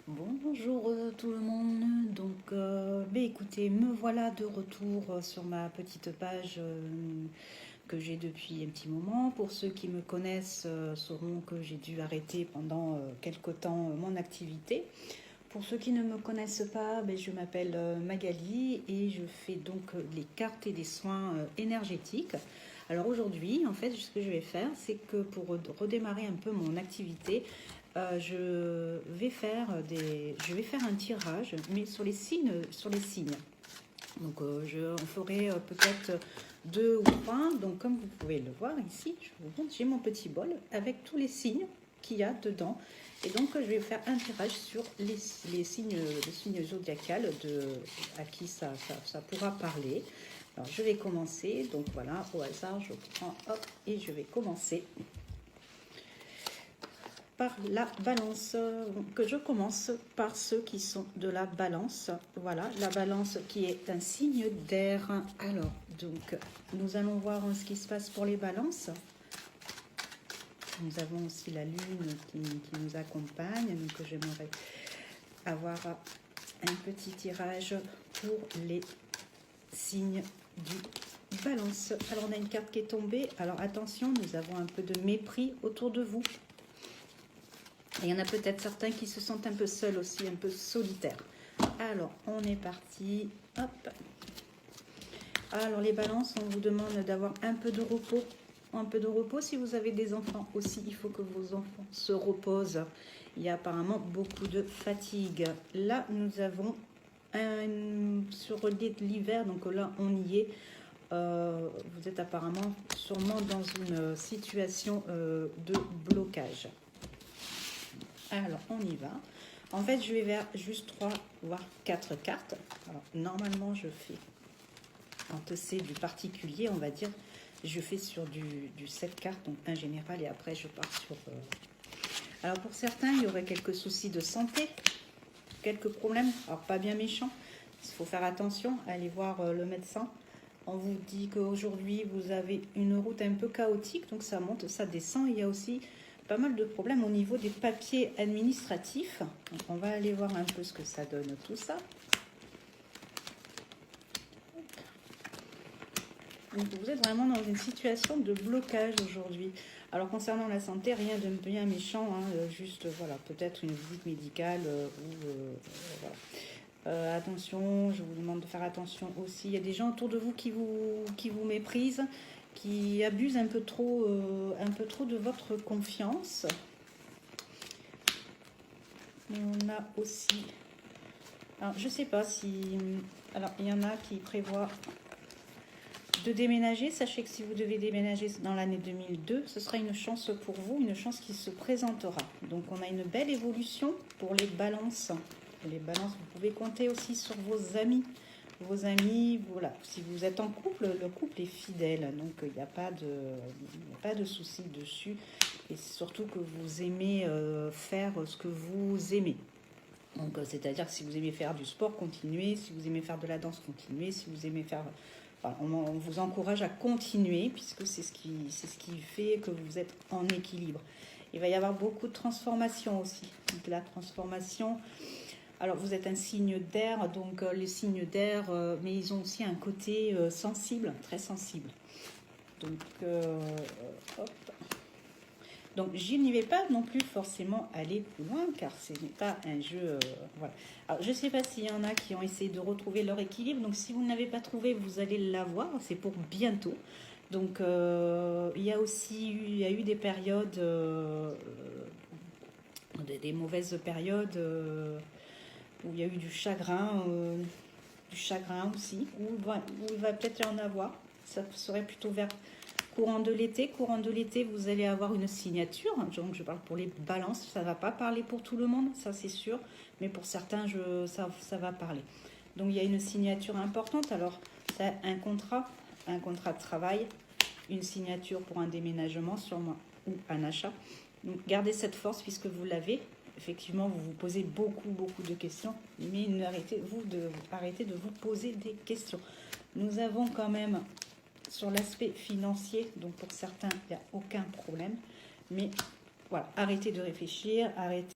Bonjour tout le monde, écoutez, me voilà de retour sur ma petite page que j'ai depuis un petit moment. Pour ceux qui me connaissent sauront que j'ai dû arrêter pendant quelque temps mon activité. Pour ceux qui ne me connaissent pas, je m'appelle Magali et je fais donc les cartes et des soins énergétiques. Alors aujourd'hui, en fait, ce que je vais faire, c'est que pour redémarrer un peu mon activité, je vais faire un tirage, mais sur les signes. Donc, on ferait peut-être deux ou trois. Donc, comme vous pouvez le voir ici, je vous montre, j'ai mon petit bol avec tous les signes qu'il y a dedans. Et donc, je vais faire un tirage sur les signes zodiacales à qui ça pourra parler. Alors, je vais commencer. Donc, voilà, au hasard, je prends, hop, et je vais commencer par la balance. Que je commence par ceux qui sont de la balance. Voilà, la balance qui est un signe d'air. Alors, donc, nous allons voir ce qui se passe pour les balances. Nous avons aussi la lune qui nous accompagne. Donc, j'aimerais avoir un petit tirage pour les signes du balance. Alors, on a une carte qui est tombée. Alors, attention, nous avons un peu de mépris autour de vous. Et il y en a peut-être certains qui se sentent un peu seuls aussi, un peu solitaires. Alors, on est parti. Hop. Alors, les balances, on vous demande d'avoir un peu de repos. Un peu de repos. Si vous avez des enfants aussi, il faut que vos enfants se reposent. Il y a apparemment beaucoup de fatigue. Là, nous avons sur l'hiver, donc là, on y est. Vous êtes apparemment sûrement dans une situation de blocage. Alors, on y va. En fait, je vais vers juste 3 voire 4 cartes. Alors, normalement, je fais, quand c'est du particulier, on va dire, je fais sur du 7 cartes, donc un général, et après, je pars sur... Alors, pour certains, il y aurait quelques soucis de santé, quelques problèmes. Alors, pas bien méchants. Il faut faire attention, allez voir le médecin. On vous dit qu'aujourd'hui, vous avez une route un peu chaotique, donc ça monte, ça descend. Il y a aussi pas mal de problèmes au niveau des papiers administratifs. Donc on va aller voir un peu ce que ça donne tout ça. Donc vous êtes vraiment dans une situation de blocage aujourd'hui. Alors concernant la santé, rien de bien méchant, hein, juste voilà, peut-être une visite médicale voilà. Attention, je vous demande de faire attention aussi. Il y a des gens autour de vous qui vous méprisent, qui abusent un peu trop de votre confiance. On a aussi... Alors, je sais pas si... Alors, il y en a qui prévoient de déménager. Sachez que si vous devez déménager dans l'année 2002, ce sera une chance pour vous, une chance qui se présentera. Donc, on a une belle évolution pour les balances. Les balances, vous pouvez compter aussi sur vos amis. Vos amis, voilà. Si vous êtes en couple, le couple est fidèle. Donc, il n'y a pas de souci dessus. Et surtout que vous aimez faire ce que vous aimez. Donc, c'est-à-dire que si vous aimez faire du sport, continuez. Si vous aimez faire de la danse, continuez. Si vous aimez faire... Enfin, on vous encourage à continuer puisque c'est ce qui fait que vous êtes en équilibre. Il va y avoir beaucoup de transformation aussi. Donc, la transformation... Alors, vous êtes un signe d'air, donc les signes d'air, mais ils ont aussi un côté sensible, très sensible. Donc, hop. Donc, je n'y vais pas non plus forcément aller plus loin, car ce n'est pas un jeu... voilà. Alors, je ne sais pas s'il y en a qui ont essayé de retrouver leur équilibre. Donc, si vous ne l'avez pas trouvé, vous allez l'avoir. C'est pour bientôt. Donc, il y a eu des périodes, des mauvaises périodes... où il y a eu du chagrin aussi, où il va peut-être y en avoir. Ça serait plutôt vers courant de l'été. Courant de l'été, vous allez avoir une signature. Donc, je parle pour les balances. Ça ne va pas parler pour tout le monde, ça c'est sûr. Mais pour certains, ça va parler. Donc, il y a une signature importante. Alors, c'est un contrat de travail, une signature pour un déménagement sûrement ou un achat. Donc, gardez cette force puisque vous l'avez. Effectivement, vous vous posez beaucoup de questions, mais arrêtez de vous poser des questions. Nous avons quand même sur l'aspect financier, donc pour certains, il n'y a aucun problème, mais voilà, arrêtez de réfléchir, arrêtez